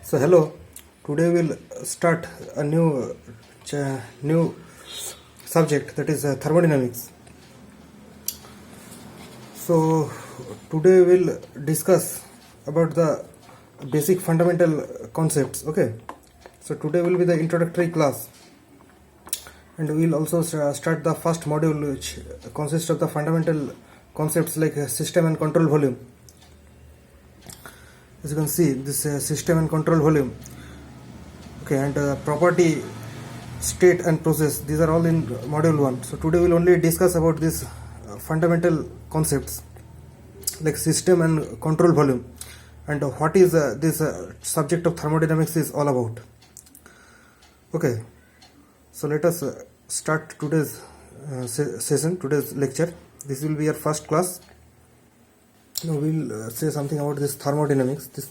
So hello, today we'll start a new subject, that is thermodynamics. So today we'll discuss about the basic fundamental concepts. Okay, so today will be the introductory class, and we'll also start the first module, which consists of the fundamental concepts like system and control volume. As you can see, this system and control volume, okay, and property, state and process, these are all in module 1. So today we'll only discuss about these fundamental concepts like system and control volume, and what is this subject of thermodynamics is all about. Okay, so let us start today's session, today's lecture. This will be your first class. Now we'll say something about this thermodynamics. This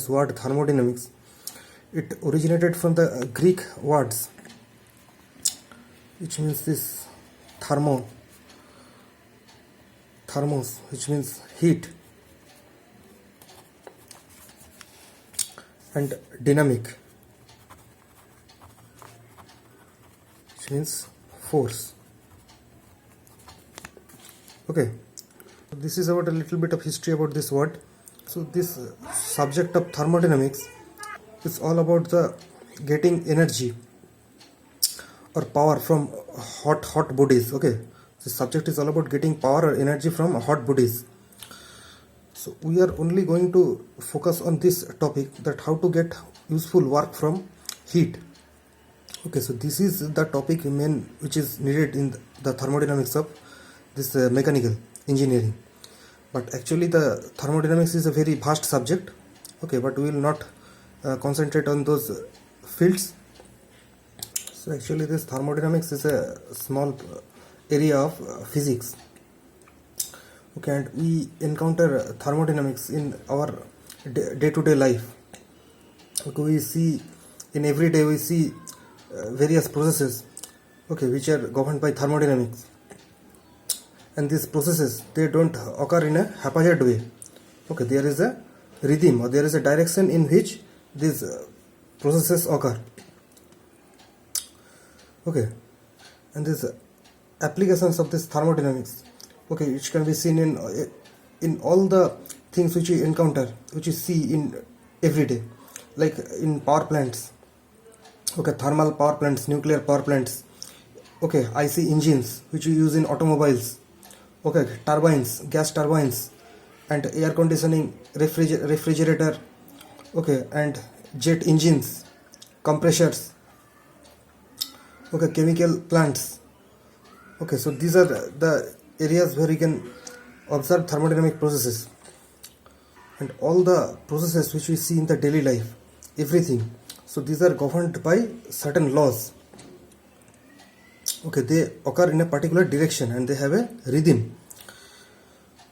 word thermodynamics, it originated from the Greek words, which means this thermos, which means heat, and dynamic, which means force. Okay, this is about a little bit of history about this word. So this subject of thermodynamics is all about the getting energy or power from hot bodies. Okay, this subject is all about getting power or energy from hot bodies. So we are only going to focus on this topic, that how to get useful work from heat. Okay, so this is the topic which is needed in the thermodynamics of this mechanical engineering. But actually the thermodynamics is a very vast subject. Okay, but we will not concentrate on those fields. So actually this thermodynamics is a small area of physics. Okay, and we encounter thermodynamics in our day-to-day life. Okay, we see in every day we see various processes, okay, which are governed by thermodynamics. And these processes, they don't occur in a haphazard way. Okay, there is a rhythm or there is a direction in which these processes occur. Okay, and these applications of this thermodynamics, okay, which can be seen in all the things which we encounter, which we see in every day, like in power plants. Okay, thermal power plants, nuclear power plants. Okay, IC engines which we use in automobiles. Okay, turbines, gas turbines, and air conditioning, refrigerator, okay, and jet engines, compressors, okay, chemical plants. Okay, so these are the areas where you can observe thermodynamic processes, and all the processes which we see in the daily life, everything. So these are governed by certain laws. Okay, they occur in a particular direction and they have a rhythm.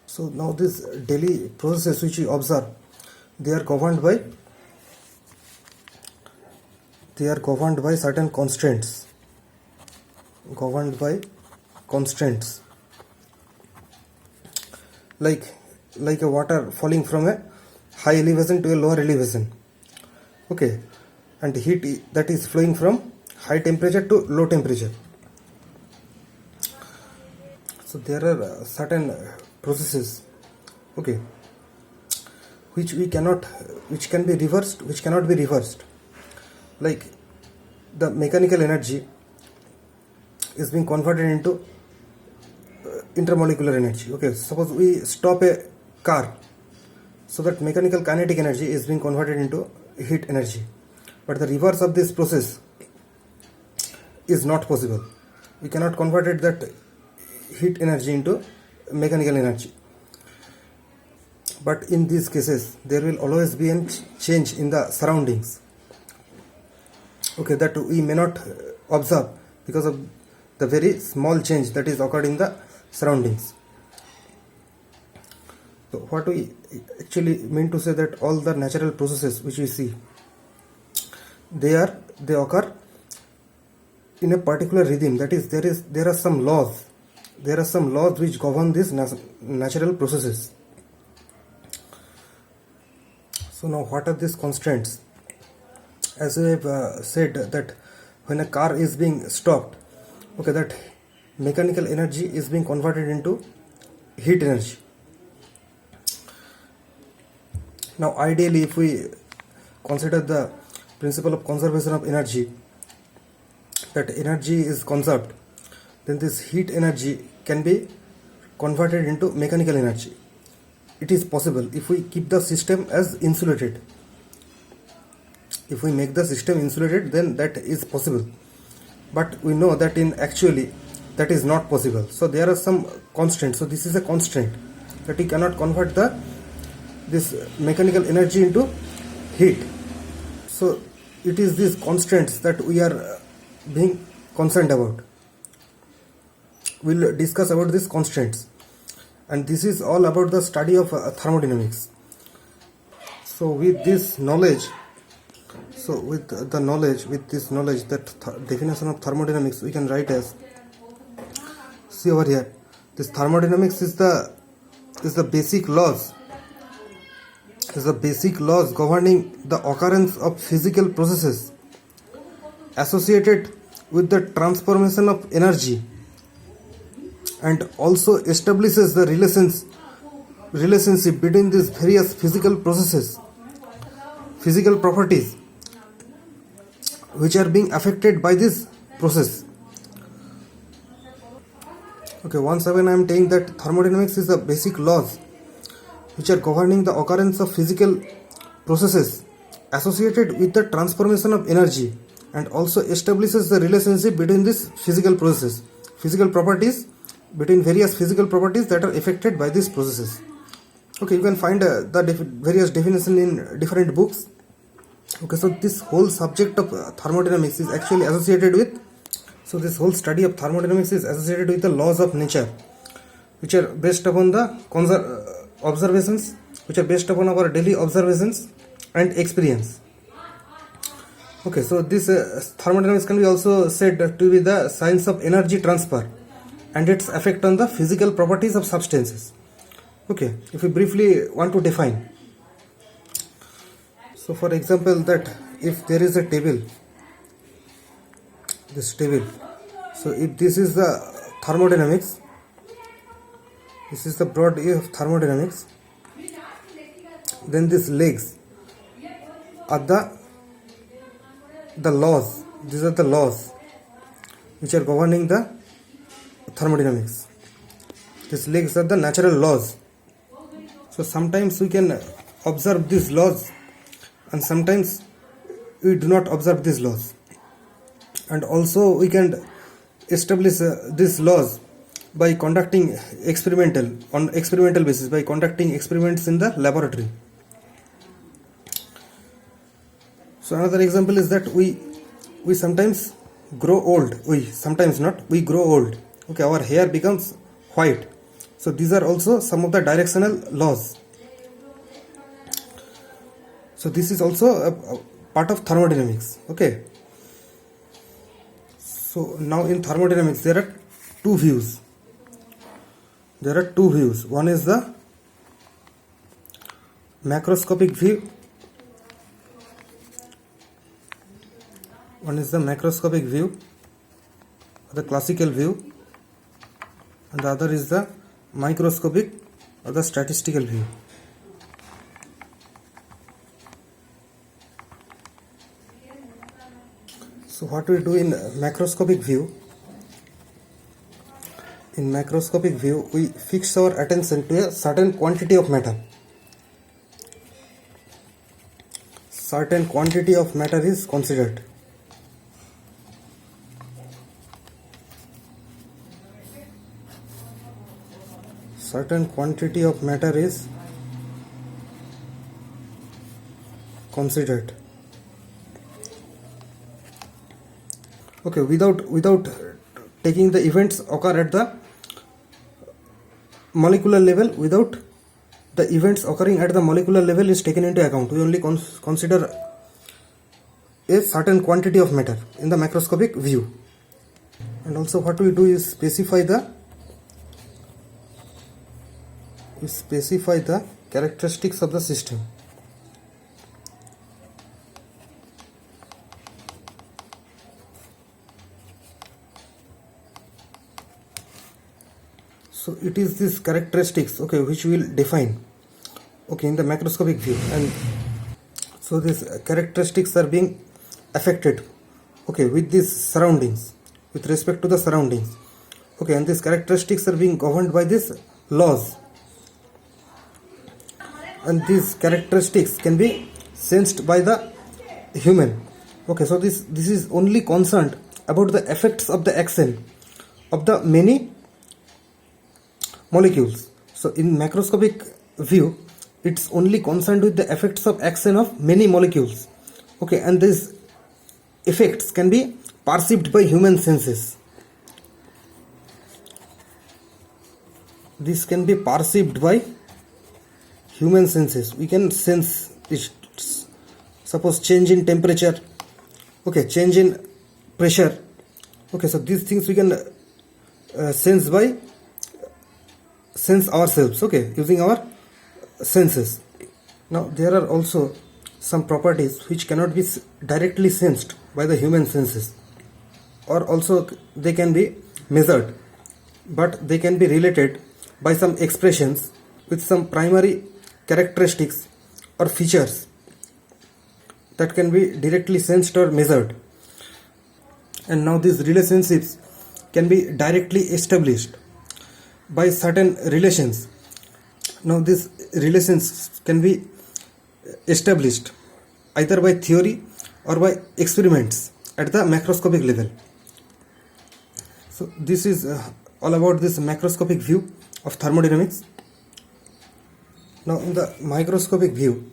So now this daily processes which we observe, they are governed by certain constraints. Like a water falling from a high elevation to a lower elevation. Okay, and heat that is flowing from high temperature to low temperature. So there are certain processes, okay, which can be reversed, which cannot be reversed. Like the mechanical energy is being converted into intermolecular energy. Okay, suppose we stop a car, so that mechanical kinetic energy is being converted into heat energy. But the reverse of this process is not possible. We cannot convert that heat energy into mechanical energy. But in these cases, there will always be a change in the surroundings, okay, that we may not observe because of the very small change that is occurred in the surroundings. So what we actually mean to say, that all the natural processes which we see, they occur in a particular rhythm. That is, there are some laws which govern these natural processes. So now what are these constraints? As we have said that when a car is being stopped, okay, that mechanical energy is being converted into heat energy. Now ideally, if we consider the principle of conservation of energy, that energy is conserved, then this heat energy can be converted into mechanical energy. It is possible if we keep the system as insulated. If we make the system insulated, then that is possible. But we know that in actually that is not possible. So there are some constraints. So this is a constraint that we cannot convert this mechanical energy into heat. So it is these constraints that we are being concerned about. We'll discuss about these constraints, and this is all about the study of thermodynamics. So with this knowledge, with this knowledge, that definition of thermodynamics we can write as, see over here, this thermodynamics is the basic laws, governing the occurrence of physical processes associated with the transformation of energy, and also establishes the relationship between these various physical processes, physical properties which are being affected by this process. Okay, once again I am saying that thermodynamics is the basic laws which are governing the occurrence of physical processes associated with the transformation of energy, and also establishes the relationship between these physical processes, physical properties, between various physical properties that are affected by these processes. Okay, you can find the various definitions in different books. Okay, so this whole subject of thermodynamics is actually associated with, so this whole study of thermodynamics is associated with the laws of nature, which are based upon the observations, which are based upon our daily observations and experience. Okay, so this thermodynamics can be also said to be the science of energy transfer and its effect on the physical properties of substances. Okay, if we briefly want to define, so for example, that if there is a table, this table, so if this is the thermodynamics, this is the broad idea of thermodynamics, then these legs are the laws, these are the laws which are governing the thermodynamics. These legs are the natural laws. So sometimes we can observe these laws, and sometimes we do not observe these laws. And also we can establish these laws by conducting on experimental basis, by conducting experiments in the laboratory. So another example is that we sometimes grow old. Sometimes not, we grow old. Okay, our hair becomes white. So these are also some of the directional laws. So this is also a part of thermodynamics. Okay. So now in thermodynamics there are two views. One is the macroscopic view. The classical view, and the other is the microscopic or the statistical view. So what we do in macroscopic view? In macroscopic view, we fix our attention to a certain quantity of matter. Certain quantity of matter is considered. Certain quantity of matter is considered. Okay, without taking the events occur at the molecular level, without the events occurring at the molecular level is taken into account. We only consider a certain quantity of matter in the macroscopic view. And also what we do is specify the characteristics of the system. So it is these characteristics, okay, which we will define, okay, in the macroscopic view. And so these characteristics are being affected, okay, with these surroundings, with respect to the surroundings, okay, and these characteristics are being governed by these laws, and these characteristics can be sensed by the human. Okay, so this is only concerned about the effects of the action of the many molecules. So in macroscopic view, it's only concerned with the effects of action of many molecules, okay, and these effects can be perceived by human senses. This can be perceived by human senses. We can sense it, suppose change in temperature, okay, change in pressure, okay, so these things we can sense ourselves, okay, using our senses. Now there are also some properties which cannot be directly sensed by the human senses, or also they can be measured, but they can be related by some expressions with some primary characteristics or features that can be directly sensed or measured. And now these relationships can be directly established by certain relations. Now these relations can be established either by theory or by experiments at the macroscopic level. So this is all about this macroscopic view of thermodynamics. Now in the microscopic view,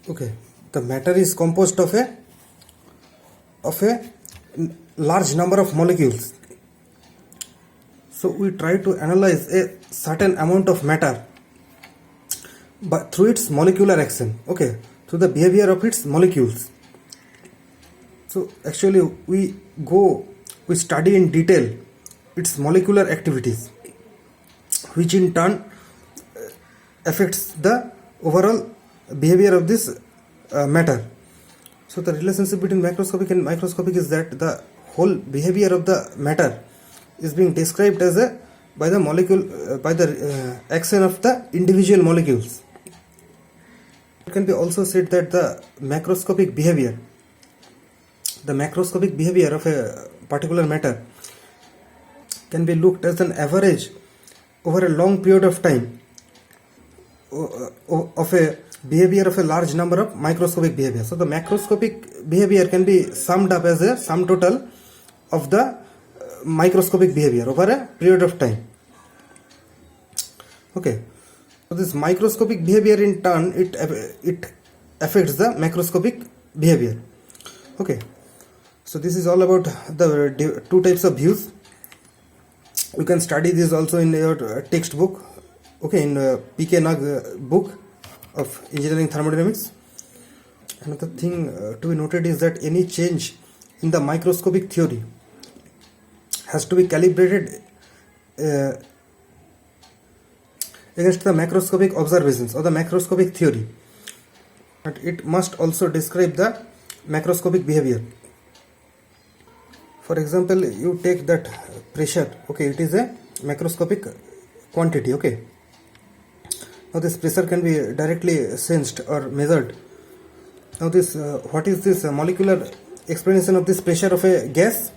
okay, the matter is composed of a large number of molecules. So we try to analyze a certain amount of matter but through its molecular action, okay, through the behavior of its molecules. So actually we study in detail its molecular activities, which in turn affects the overall behavior of this matter. So the relationship between macroscopic and microscopic is that the whole behavior of the matter is being described as by the action of the individual molecules. It can be also said that the macroscopic behavior of a particular matter can be looked as an average over a long period of time of a behavior of a large number of microscopic behavior. So the macroscopic behavior can be summed up as a sum total of the microscopic behavior over a period of time. Okay, so this microscopic behavior in turn it affects the macroscopic behavior. Okay, so this is all about the two types of views. You can study this also in your textbook, okay, in P.K. Nag book of Engineering Thermodynamics. Another thing to be noted is that any change in the microscopic theory has to be calibrated against the macroscopic observations or the macroscopic theory, and it must also describe the macroscopic behavior. For example, you take that pressure, okay, it is a macroscopic quantity, okay. Now this pressure can be directly sensed or measured. Now this what is this molecular explanation of this pressure of a gas?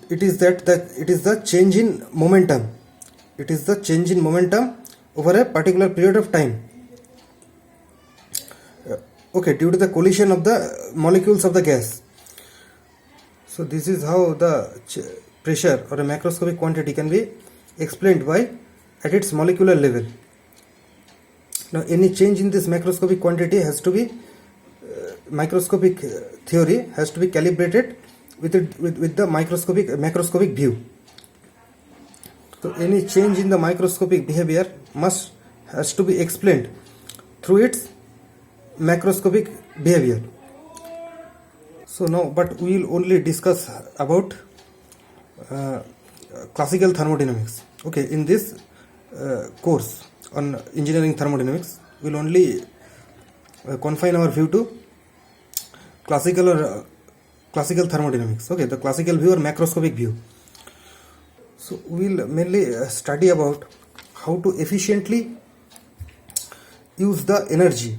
It is that it is the change in momentum. It is the change in momentum over a particular period of time. Okay, due to the collision of the molecules of the gas. So this is how the pressure or a macroscopic quantity can be explained by at its molecular level. Now any change in this macroscopic quantity has to be microscopic theory has to be calibrated with the macroscopic view. So any change in the microscopic behavior has to be explained through its macroscopic behavior. So now, but we will only discuss about classical thermodynamics. Okay, in this course on engineering thermodynamics, we will only confine our view to classical or classical thermodynamics. Okay, the classical view or macroscopic view. So we'll mainly study about how to efficiently use the energy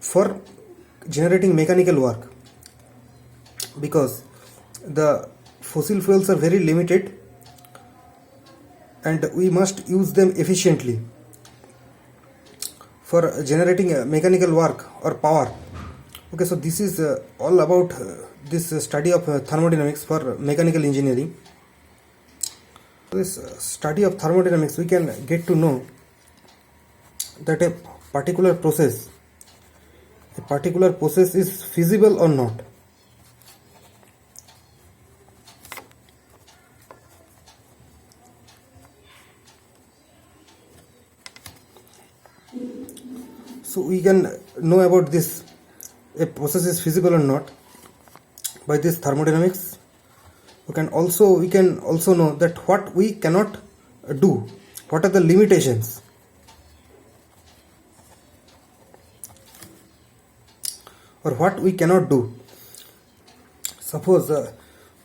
for generating mechanical work, because the fossil fuels are very limited and we must use them efficiently for generating mechanical work or power. Okay, so this is all about this study of thermodynamics for mechanical engineering. This study of thermodynamics, we can get to know that a particular process is feasible or not. So we can know about this, a process is feasible or not, by this thermodynamics. We can also know that what we cannot do, what are the limitations. Or what we cannot do. Suppose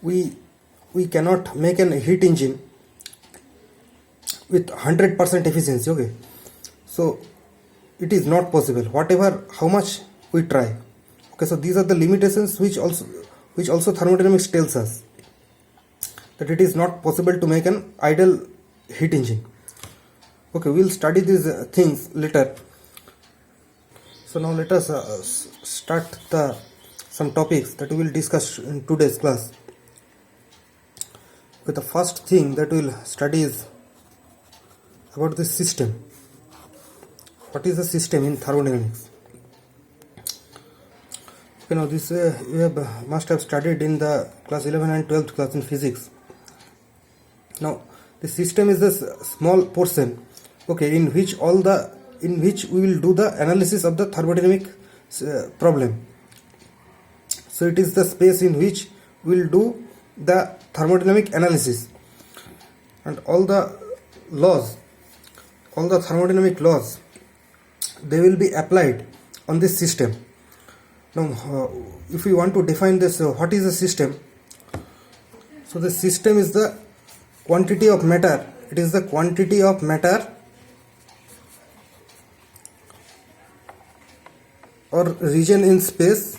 we cannot make an heat engine with 100% efficiency. Okay, so it is not possible, whatever how much we try. Okay, so these are the limitations which also thermodynamics tells us, that it is not possible to make an ideal heat engine. Okay, we'll study these things later. So now let us start some topics that we will discuss in today's class. Okay, the first thing that we will study is about the system. What is the system in thermodynamics? Okay, now this you must have studied in the class 11 and 12th class in physics. Now the system is the small portion, okay, in which we will do the analysis of the thermodynamic problem. So it is the space in which we will do the thermodynamic analysis, and all the thermodynamic laws, they will be applied on this system. Now if we want to define this, what is a system? So the system is the quantity of matter. It is the quantity of matter or region in space,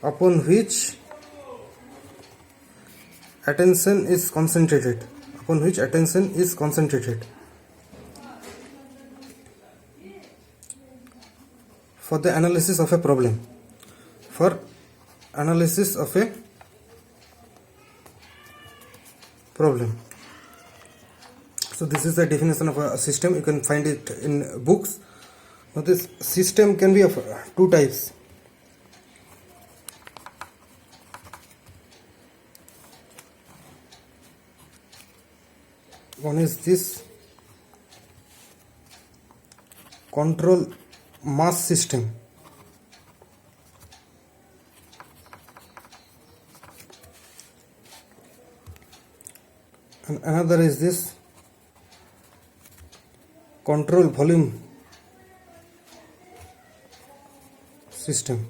upon which attention is concentrated. For the analysis of a problem. So this is the definition of a system. You can find it in books. Now this system can be of two types. One is this control mass system, and another is this control volume system.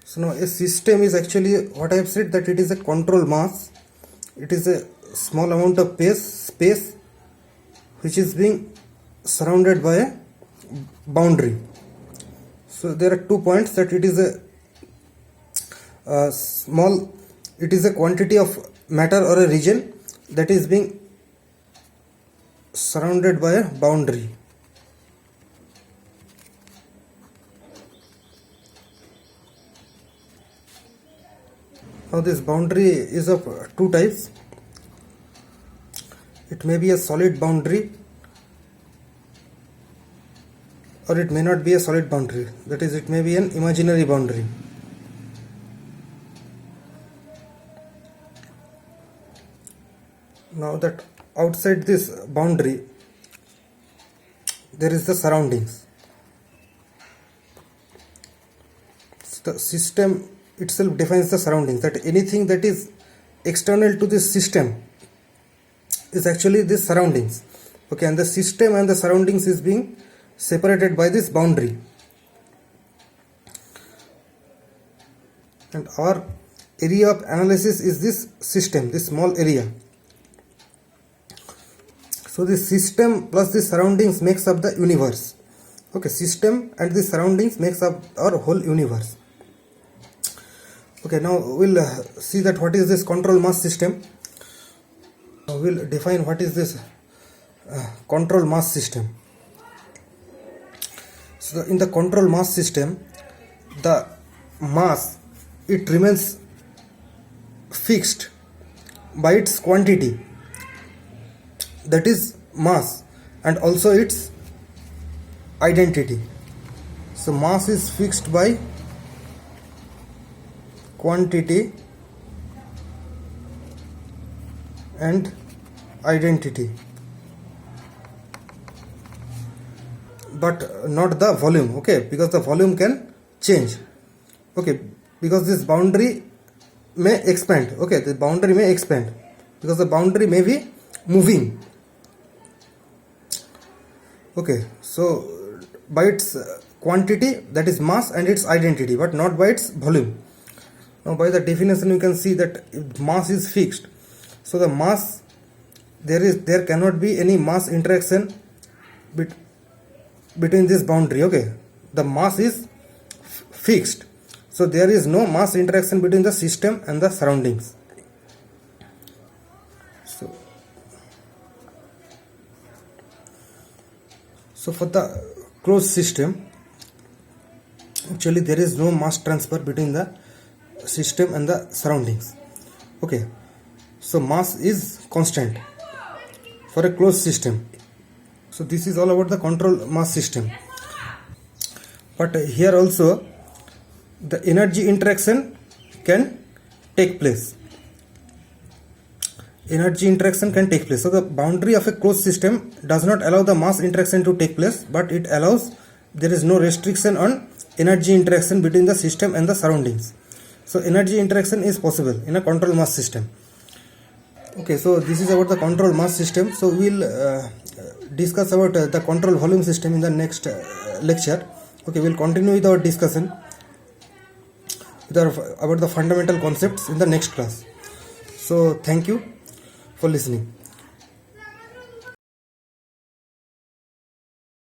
So now a system is actually what I have said, that it is a control mass. It is a small amount of space which is being surrounded by a boundary. So there are 2 points, that it is it is a quantity of matter or a region that is being surrounded by a boundary. Now this boundary is of two types. It may be a solid boundary, or it may not be a solid boundary, that is, it may be an imaginary boundary. Now that outside this boundary there is the surroundings. The system itself defines the surroundings, that anything that is external to this system is actually this surroundings. Okay, and the system and the surroundings is being separated by this boundary. And our area of analysis is this system, this small area. So this system plus the surroundings makes up the universe. Okay, system and the surroundings makes up our whole universe. Okay, now we'll see that what is this control mass system. We'll define what is this control mass system. So in the control mass system, the mass, it remains fixed by its quantity, that is mass, and also its identity. So mass is fixed by quantity and identity, but not the volume. Okay, because the volume can change. Okay, because this boundary may expand. Okay, the boundary may expand because the boundary may be moving. Okay, so by its quantity, that is mass, and its identity, but not by its volume. Now by the definition you can see that if mass is fixed, so the mass, there cannot be any mass interaction between this boundary. Okay, the mass is fixed, so there is no mass interaction between the system and the surroundings. So for the closed system, actually there is no mass transfer between the system and the surroundings. Okay, so mass is constant for a closed system. So this is all about the control mass system. But here also the energy interaction can take place. Energy interaction can take place. So the boundary of a closed system does not allow the mass interaction to take place, but it allows, there is no restriction on energy interaction between the system and the surroundings. So energy interaction is possible in a control mass system. Okay, so this is about the control mass system. So we'll discuss about the control volume system in the next lecture. Okay, we'll continue with our discussion about the fundamental concepts in the next class. So thank you for listening.